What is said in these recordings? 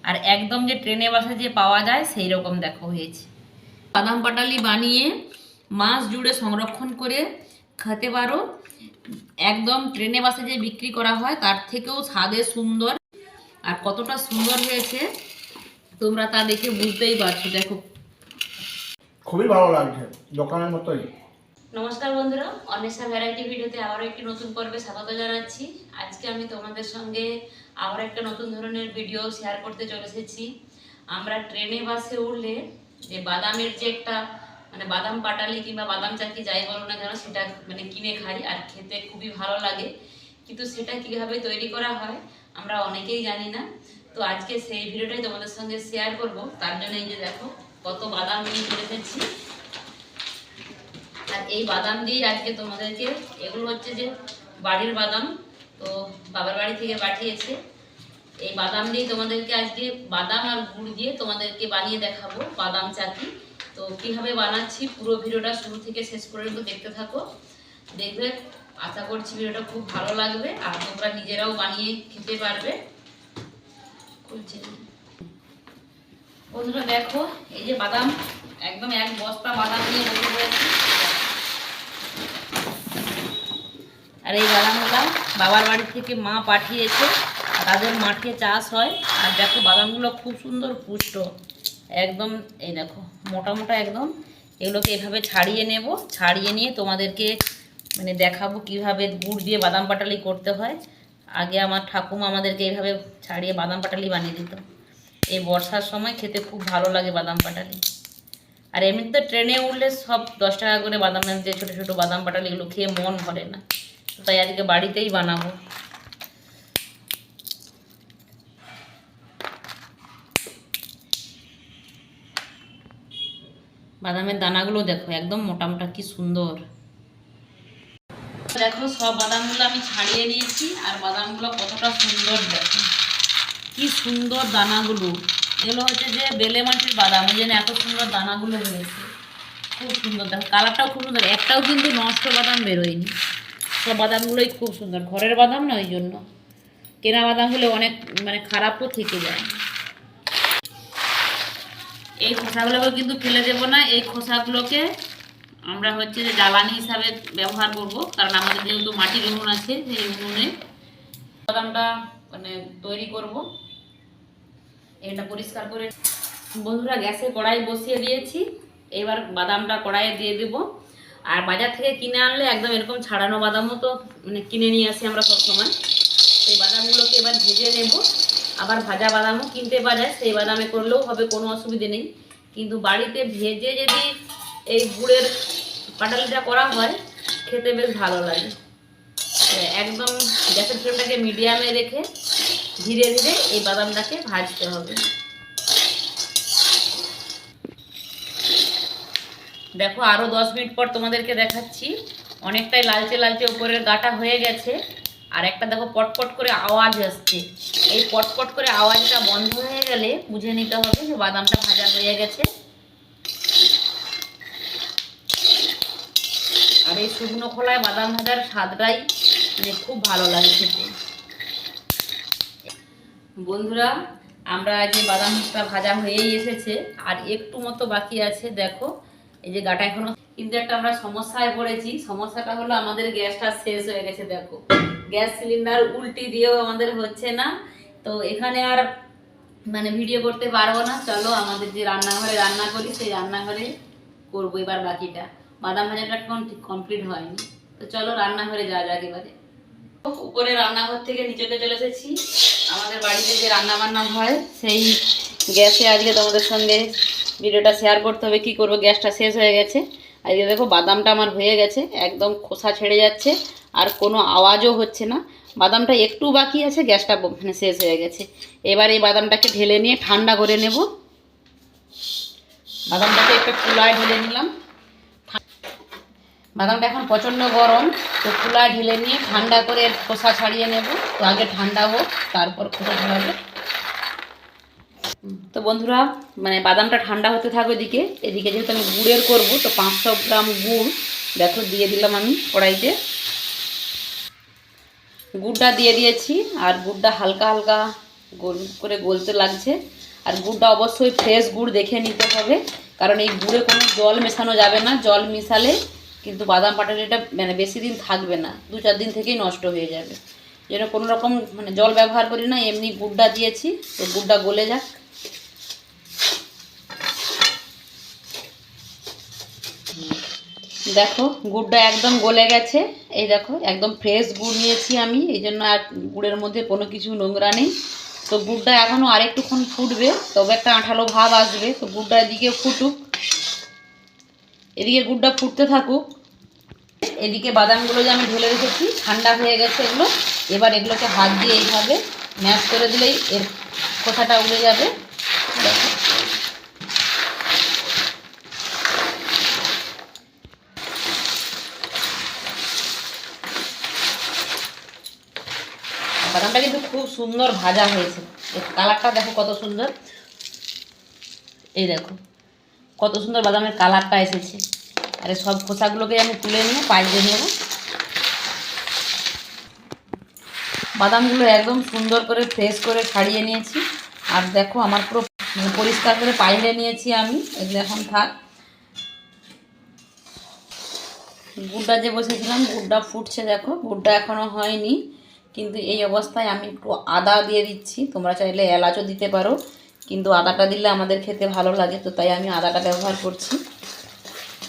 আর একদম যে ট্রেনে বাসে যে পাওয়া যায় সেই রকম দেখো হয়েছে। বাদাম পাটালি বানিয়ে মাস জুড়ে সংরক্ষণ করে খেতে পারো। একদম ট্রেনে বাসে যে বিক্রি করা হয় তার থেকেও স্বাদে সুন্দর। আর কতটা সুন্দর হয়েছে তোমরা তা দেখে বুঝতেই পারছো। দেখো খুবই ভালো লাগছে, দোকানের মতোই। নমস্কার বন্ধুরা, অন্বেষা ভ্যারাইটি ভিডিওতে আবারও একটি নতুন পর্বে স্বাগত জানাচ্ছি। আজকে আমি তোমাদের সঙ্গে আবার একটা নতুন ধরনের ভিডিও শেয়ার করতে চলে এসেছি। আমরা ট্রেনে বাসে উঠলে যে বাদামের যে একটা বাদাম পাটালি কিংবা বাদাম চাকি যাই বলো না কেন, সেটা কিনে খাই আর খেতে খুবই ভালো লাগে। কিন্তু সেটা কীভাবে তৈরি করা হয় আমরা অনেকেই জানি না। তো আজকে সেই ভিডিওটাই তোমাদের সঙ্গে শেয়ার করব। তার জন্য এই যে দেখো কত বাদাম নিয়ে চলে এসেছি। আর এই বাদাম দিয়ে আজকে তোমাদেরকে, এগুলো হচ্ছে যে বাড়ির বাদাম, তো বাবার বাড়ি থেকে পাঠিয়েছে। এই বাদাম দিয়ে তোমাদেরকে আজকে বাদাম আর গুড় দিয়ে তোমাদেরকে বানিয়ে দেখাবো বাদাম চাকি। তো কিভাবে বানাচ্ছি পুরো ভিডিওটা শুরু থেকে শেষ পর্যন্ত দেখতে থাকো, দেখবে আশা করছি ভিডিওটা খুব ভালো লাগবে আর তোমরা নিজেরাও বানিয়ে খেতে পারবে। বন্ধুরা দেখো এই যে বাদাম, একদম এক বস্তা বাদাম নিয়ে বসে পড়েছি। আর এই বাদামগুলো বাবার বাড়ি থেকে মা পাঠিয়েছে, তাদের মাঠে চাষ হয়। আর দেখো বাদামগুলো খুব সুন্দর পুষ্ট, একদম এই দেখো মোটা মোটা একদম। এগুলোকে এভাবে ছাড়িয়ে নেব, ছাড়িয়ে নিয়ে তোমাদেরকে দেখাবো কিভাবে গুড় দিয়ে বাদাম পাটালি করতে হয়। আগে আমার ঠাকুমা আমাদেরকে এইভাবে ছাড়িয়ে বাদাম পাটালি বানিয়ে দিত। এই বর্ষার সময় খেতে খুব ভালো লাগে বাদাম পাটালি। আর এমনিতে ট্রেনে উঠলে সব 10 টাকা করে বাদামের যে ছোটো ছোটো বাদাম পাটালি, এগুলো খেয়ে মন ভরে না, তাই আজকে বাড়িতেই বানাবো। বাদামের দানাগুলো দেখো একদম মোটা মোটা, কি সুন্দর। দেখো সব বাদামগুলো আমি ছাড়িয়ে নিয়েছি আর বাদামগুলো কতটা সুন্দর, দেখো কি সুন্দর দানাগুলো। এগুলো হচ্ছে যে বেলে মাটির বাদাম, ওই জন্য এত সুন্দর দানাগুলো হয়েছে, খুব সুন্দর। দেখো কালারটাও খুব সুন্দর, একটাও কিন্তু নষ্ট বাদাম বেরোয়নি। সব বাদামগুলোই খুব সুন্দর, ঘরের বাদাম না, ওই জন্য। কেনা বাদাম হলে অনেক খারাপও থেকে যায়। এই খোসাগুলোকে কিন্তু ফেলে দেবো না, এই খোসাগুলোকে আমরা হচ্ছে যে জ্বালানি হিসাবে ব্যবহার করব। কারণ আমাদের যেহেতু মাটির উনুন আছে, সেই উনুনে বাদামটা তৈরি করব। এটা পরিষ্কার করে বন্ধুরা গ্যাসে কড়াই বসিয়ে দিয়েছি। এবার বাদামটা কড়াইয়ে দিয়ে দেব। আর বাজার থেকে কিনে আনলে একদম এরকম ছাড়ানো বাদামও তো কিনে নিয়ে আসি আমরা সবসময়। সেই বাদামগুলোকে এবার ভেজে নেব। আবার ভাজা বাদামও কিনতে পাওয়া যায়, সেই বাদামে করলেও হবে, কোনো অসুবিধে নেই। কিন্তু বাড়িতে ভেজে যদি এই গুড়ের পাটালিটা করা হয় খেতে বেশ ভালো লাগে। একদম গ্যাসের ফ্লেমটাকে মিডিয়ামে রেখে ধীরে ধীরে এই বাদামটাকে ভাজতে হবে। দেখো আরও 10 মিনিট পর তোমাদেরকে দেখাচ্ছি। অনেকটাই লালচে লালচে উপরের গাটা হয়ে গেছে। আর একটা দেখো পটপট করে আওয়াজ আসছে। এই পটপট করে আওয়াজটা বন্ধ হয়ে গেলে বুঝে নিতে হবে যে বাদামটা ভাজা হয়ে গেছে। আর এই শুকনো খোলায় বাদাম ভাজার স্বাদটাই খুব ভালো লাগে খেতে। বন্ধুরা আমরা যে বাদামটা ভাজা হয়েই এসেছে, আর একটু মতো বাকি আছে। দেখো এই যে গাটা এখনো, কিন্তু একটা আমরা সমস্যায় পড়েছি। সমস্যাটা হলো আমাদের গ্যাসটা শেষ হয়ে গেছে। দেখো গ্যাস সিলিন্ডার উল্টি দিয়েও আমাদের হচ্ছে না। তো এখানে আর ভিডিও করতে পারবো না। চলো আমাদের যে রান্নাঘরে রান্না করি সেই রান্নাঘরে করবো এবার বাকিটা। বাদাম ভাজাটা এখন ঠিক কমপ্লিট হয়নি, তো চলো রান্নাঘরে যাওয়া যাক এবারে। উপরে রান্নাঘর থেকে নিচেতে চলে এসেছি। আমাদের বাড়িতে যে রান্না বান্না হয় সেই গ্যাসে আজকে তোমাদের সঙ্গে ভিডিওটা শেয়ার করতে হবে। কি করব, গ্যাসটা শেষ হয়ে গেছে। আজকে দেখো বাদামটা আমার হয়ে গেছে, একদম খোসা ছেড়ে যাচ্ছে আর কোনো আওয়াজও হচ্ছে না। বাদামটা একটু বাকি আছে, গ্যাসটা শেষ হয়ে গেছে। এবার এই বাদামটাকে ঢেলে নিয়ে ঠান্ডা করে নেব। বাদামটাকে একটা কুলায় ঢেলে নিলাম। বাদামটা এখন প্রচণ্ড গরম, তো কুলায় ঢেলে নিয়ে ঠান্ডা করে খোসা ছাড়িয়ে নেব। তো আগে ঠান্ডা হোক, তারপর খোসা ছাড়াবো। তো বন্ধুরা বাদামটা ঠান্ডা হতে থাকবে এদিকে। এদিকে যেহেতু আমি গুড়ের করব, তো 500 গ্রাম গুড় দেখো দিয়ে দিলাম আমি কড়াইতে। গুড়টা দিয়ে দিয়েছি আর গুড়টা হালকা হালকা গোল করে গলতে লাগছে। আর গুড়টা অবশ্যই ফ্রেশ গুড় দেখে নিতে হবে, কারণ এই গুড়ে কোনো জল মেশানো যাবে না। জল মিশালে কিন্তু বাদাম পাটালিটা মানে বেশি দিন থাকবে না, 2-4 দিন থেকেই নষ্ট হয়ে যাবে। যেন কোনো রকম মানে জল ব্যবহার করি না, এমনি গুড়টা দিয়েছি, তো গুড়টা গলে যাক। দেখো গুড়টা একদম গলে গেছে। এই দেখো একদম ফ্রেশ গুড় নিয়েছি আমি, এই জন্য আর গুড়ের মধ্যে কোনো কিছু নোংরা নেই। তো গুড়টা এখনও আরেকটুক্ষণ ফুটবে, তবে একটা আঠালো ভাব আসবে। তো গুড়টা এদিকে ফুটুক, এদিকে গুড়টা ফুটতে থাকুক। এদিকে বাদামগুলো যে আমি ঢেলে রেখেছি ঠান্ডা হয়ে গেছে এগুলো। এবার এগুলোকে হাত দিয়ে এইভাবে ম্যাশ করে দিলেই এর খোসাটা উড়ে যাবে। দেখো বাদামটা কিন্তু খুব সুন্দর ভাজা হয়েছে, এর কালারটা দেখো কত সুন্দর। এই দেখো কত সুন্দর বাদামের কালারটা এসেছে। আর সব খোসাগুলোকে আমি তুলে নিয়ে পাইয়ে নেব। বাদামগুলো একদম সুন্দর করে ফ্রেশ করে ছাড়িয়ে নিয়েছি। আর দেখো আমার পুরো পরিষ্কার করে পাইলে নিয়েছি আমি, এগুলো এখন থাক। গুড়টা যে বসেছিলাম গুড়টা ফুটছে, দেখো গুড়টা এখনও হয়নি, কিন্তু এই অবস্থায় আমি একটু আদা দিয়ে দিচ্ছি। তোমরা চাইলে এলাচও দিতে পারো, কিন্তু আদাটা দিলে আমাদের খেতে ভালো লাগে, তো তাই আমি আদাটা ব্যবহার করছি।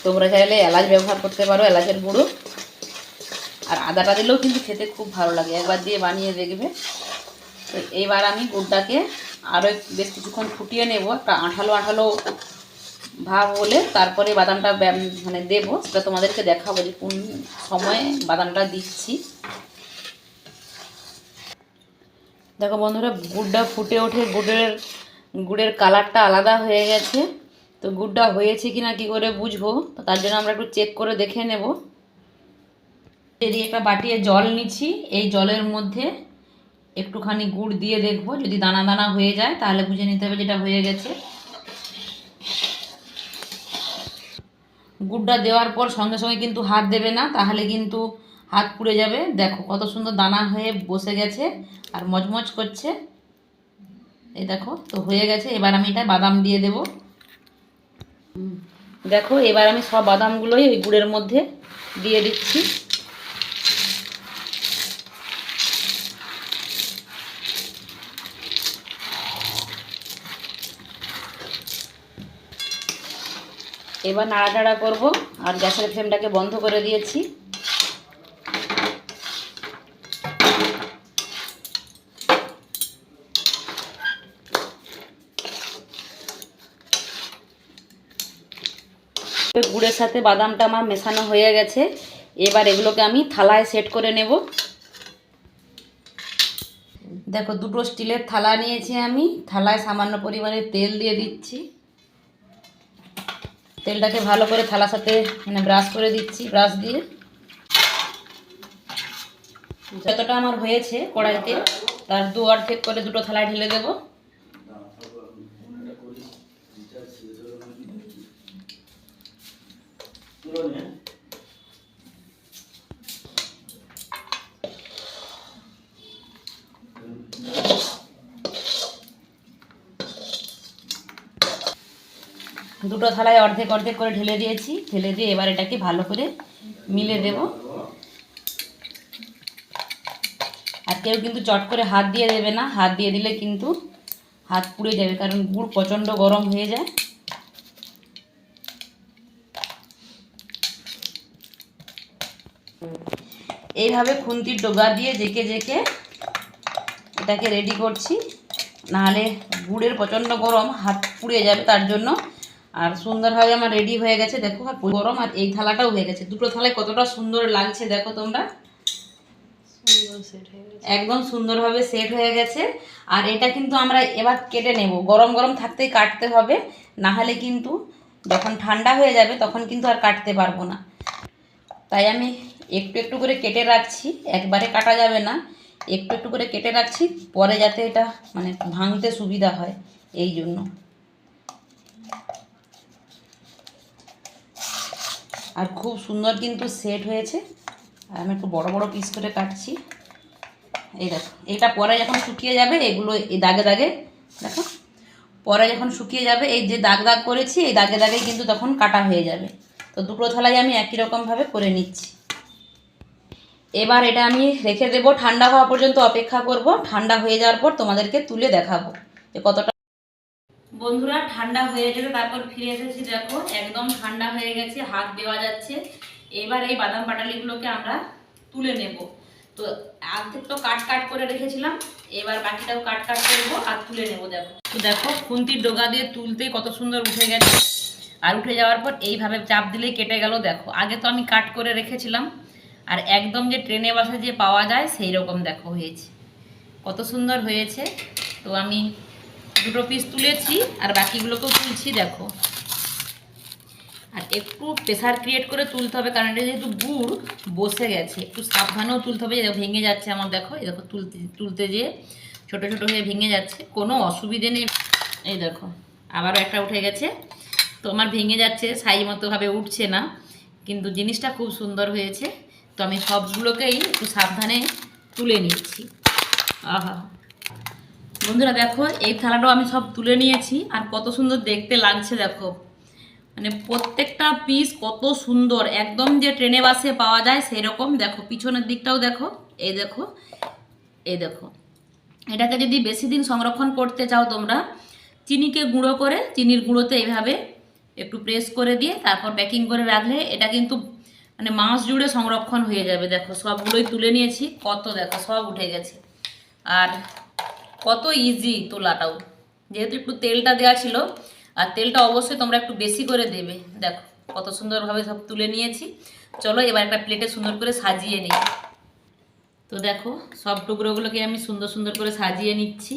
তোমরা চাইলে এলাচ ব্যবহার করতে পারো, এলাচের গুঁড়ো। আর আদাটা দিলেও কিন্তু খেতে খুব ভালো লাগে, একবার দিয়ে বানিয়ে দেখবে। তো এইবার আমি গুড়টাকে আরও বেশ কিছুক্ষণ ফুটিয়ে নেব, একটা আঠালো আঠালো ভাব হলে তারপরে বাদামটা মানে দেবো। সেটা তোমাদেরকে দেখাবো যে কোন সময়ে বাদামটা দিচ্ছি। দেখো বন্ধুরা গুড়টা ফুটে ওঠে, গুড়ের কালারটা আলাদা হয়ে গেছে। তো গুড়টা হয়েছে কি না কী করে বুঝবো, তো তার জন্য আমরা একটু চেক করে দেখে নেব। এদিকে একটা বাটিয়ে জল নিচ্ছি, এই জলের মধ্যে একটুখানি গুড় দিয়ে দেখবো, যদি দানা দানা হয়ে যায় তাহলে বুঝে নিতে হবে যেটা হয়ে গেছে। গুড়টা দেওয়ার পর সঙ্গে সঙ্গে কিন্তু হাত দেবে না, তাহলে কিন্তু হাত পুড়ে যাবে। দেখো কত সুন্দর দানা হয়ে বসে গেছে আর মচমচ করছে। এই দেখো তো হয়ে গেছে। এবার আমি এটা বাদাম দিয়ে দেব। দেখো এবার আমি সব বাদামগুলোই ওই গুড়ের মধ্যে দিয়ে দিচ্ছি। এবার নাড়াচাড়া করব, আর গ্যাসের ফ্লেমটাকে বন্ধ করে দিয়েছি। গুড়ের সাথে বাদামটা আমার মেশানো হয়ে গেছে। এবার এগুলোকে আমি থালায় সেট করে নেব। দেখো দুটো স্টিলের থালা নিয়েছি আমি, থালায় সামান্য পরিমাণে তেল দিয়ে দিচ্ছি। তেলটাকে ভালো করে থালার সাথে মানে ব্রাশ করে দিচ্ছি, ব্রাশ দিয়ে। যতটা আমার হয়েছে কড়াইতে তার 2/2 করে দুটো থালায় ঢেলে দেব। দুটো থালায় অর্ধেক অর্ধেক করে ঢেলে দিয়েছি, ঢেলে দিয়ে এবার এটাকে ভালো করে মিলে দেব। আর কেউ কিন্তু চট করে হাত দিয়ে দেবে না, হাত দিয়ে দিলে কিন্তু হাত পুড়ে যাবে, কারণ গুড় প্রচণ্ড গরম হয়ে যায়। এইভাবে খুন্তির ডগা দিয়ে জেকে জেকে এটাকে রেডি করছি, নাহলে গুড়ের প্রচণ্ড গরম হাত পুড়ে যাবে তার জন্য। আর সুন্দরভাবে আমার রেডি হয়ে গেছে, দেখো আর গরম, আর এই থালাটাও হয়ে গেছে। দুটো থালায় কতটা সুন্দর লাগছে দেখো তোমরা, একদম সুন্দরভাবে সেট হয়ে গেছে। আর এটা কিন্তু আমরা এবার কেটে নেব, গরম গরম থাকতেই কাটতে হবে, না হলে কিন্তু যখন ঠান্ডা হয়ে যাবে তখন কিন্তু আর কাটতে পারবো না। তাই আমি একটু একটু করে কেটে রাখছি, একবারে কাটা যাবে না, একটু একটু করে কেটে রাখছি, পরে যাতে এটা মানে ভাঙতে সুবিধা হয় এই জন্য। আর খুব সুন্দর কিন্তু সেট হয়েছে। আর আমি একটু বড় বড় পিস করে কাটছি। এই দেখো, এটা পরে যখন শুকিয়ে যাবে এগুলো এই দাগে দাগে দেখো, পরে যখন শুকিয়ে যাবে এই যে দাগ দাগ করেছি এই দাগে দাগে কিন্তু তখন কাটা হয়ে যাবে। তো দুটো থালায় আমি একই রকমভাবে করে নিচ্ছি। এবার এটা আমি রেখে দেবো, ঠান্ডা হওয়া পর্যন্ত অপেক্ষা করব। ঠান্ডা হয়ে যাওয়ার পর তোমাদেরকে তুলে দেখাবো যে কতটা। বন্ধুরা র্ঠান্ডা হয়ে গেছে, তারপর ফিরে এসেছি, দেখো একদম ঠান্ডা হয়ে গেছে, হাত দেওয়া যাচ্ছে। এবার এই বাদাম পাটালিগুলোকে আমরা তুলে নেব। তো অর্ধেক তো কাট কাট করে রেখেছিলাম, এবার বাকিটাও কাট কাট করবো আর তুলে নেব। দেখো তো দেখো খুন্তির ডগা দিয়ে তুলতেই কত সুন্দর উঠে গেছে। আর উঠে যাওয়ার পর এইভাবে চাপ দিলেই কেটে গেল। দেখো আগে তো আমি কাট করে রেখেছিলাম, আর একদম যে ট্রেনে বাসে যে পাওয়া যায় সেই রকম দেখো হয়েছে, কত সুন্দর হয়েছে। তো আমি দুটো পিস তুলেছি আর বাকিগুলোকেও তুলছি দেখো। আর একটু প্রেসার ক্রিয়েট করে তুলতে হবে, কারণ এটা যেহেতু গুড় বসে গেছে, একটু সাবধানেও তুলতে হবে। ভেঙে যাচ্ছে আমার, দেখো এই দেখো তুলতে তুলতে যেয়ে ছোটো ছোটো হয়ে ভেঙে যাচ্ছে, কোনো অসুবিধে নেই। এই দেখো আবারও একটা উঠে গেছে। তো আমার ভেঙে যাচ্ছে, সাইজ মতোভাবে উঠছে না, কিন্তু জিনিসটা খুব সুন্দর হয়েছে। তো আমি সবগুলোকেই একটু সাবধানে তুলে নিচ্ছি। আহা বন্ধুরা দেখো এই থালাটাও আমি সব তুলে নিয়েছি, আর কত সুন্দর দেখতে লাগছে দেখো। মানে প্রত্যেকটা পিস কত সুন্দর, একদম যে ট্রেনে বাসে পাওয়া যায় সেই রকম। দেখো পিছনের দিকটাও দেখো, এই দেখো, এই দেখো। এটাকে যদি বেশি দিন সংরক্ষণ করতে চাও তোমরা, চিনিকে গুঁড়ো করে চিনির গুঁড়োতে এইভাবে একটু প্রেস করে দিয়ে তারপর প্যাকিং করে রাখলে এটা কিন্তু মানে মাস জুড়ে সংরক্ষণ হয়ে যাবে। দেখো সবগুলোই তুলে নিয়েছি, কত দেখো সব উঠে গেছে। আর কত ইজি তোলাটাও, যেহেতু একটু তেলটা দেওয়া ছিল, আর তেলটা অবশ্যই তোমরা একটু বেশি করে দেবে। দেখো কত সুন্দরভাবে সব তুলে নিয়েছি। চলো এবার একটা প্লেটে সুন্দর করে সাজিয়ে নিই। তো দেখো সব টুকরোগুলোকে আমি সুন্দর সুন্দর করে সাজিয়ে নিচ্ছি।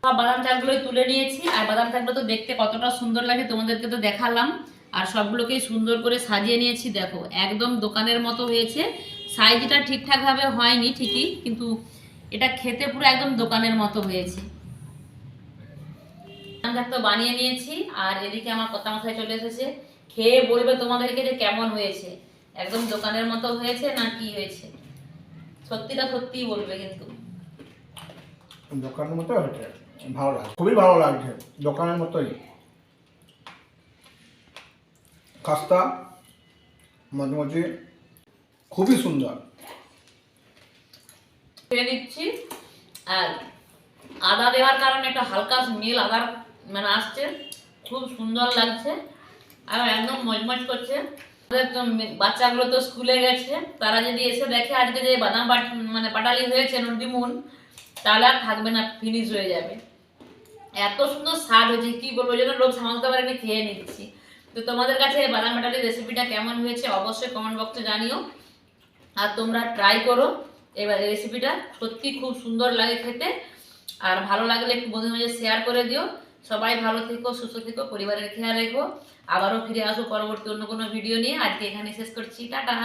সব বাদাম চালগুলোই তুলে নিয়েছি, আর বাদাম চালগুলো তো দেখতে কতটা সুন্দর লাগে তোমাদেরকে তো দেখালাম। আর সবগুলোকেই সুন্দর করে সাজিয়ে নিয়েছি। দেখো একদম দোকানের মতো হয়েছে, সাইজটা ঠিকঠাকভাবে হয়নি ঠিকই, কিন্তু এটা খেতে পুরো একদম দোকানের মতো হয়েছে। তো বানিয়ে নিয়েছি, আর এদিকে আমার কর্তা মশাই চলে এসেছে, খেয়ে বলবে তোমাদেরকে যে কেমন হয়েছে, একদম দোকানের মতো হয়েছে না কি হয়েছে। সত্যিটা সত্যিই বলবে কিন্তু। দোকানের মতো হয়েছে, ভালো লাগে, খুবই ভালো লাগছে, দোকানের মতোই। খাস্তা মচমচে, খুবই সুন্দর। খেয়ে নিচ্ছি, আর আদা দেওয়ার কারণে একটা হালকা স্মেল আদার মানে আসছে, খুব সুন্দর লাগছে, আর একদম মজমজ করছে। আমাদের তো বাচ্চাগুলো তো স্কুলে গেছে, তারা যদি এসে দেখে আজকে যে বাদাম মানে পাটালি হয়েছে নন্দিমুন, তাহলে আর থাকবে না, ফিনিশ হয়ে যাবে। এত সুন্দর স্বাদ হয়েছে কি বলবো, যেন লোক সামালতে পারে খেয়ে নিচ্ছি। তো তোমাদের কাছে বাদাম পাটালির রেসিপিটা কেমন হয়েছে অবশ্যই কমেন্ট বক্সে জানিও, আর তোমরা ট্রাই করো। এবার রেসিপিটা সত্যি খুব সুন্দর লাগে খেতে, আর ভালো লাগলে একটু বন্ধুদের মাঝে শেয়ার করে দিও। সবাই ভালো থেকো, সুস্থ থেকো, পরিবারের খেয়াল রেখো। আবারও ফিরে আসবো পরবর্তী অন্য কোনো ভিডিও নিয়ে। আজকে এখানে শেষ করছি, টাটা।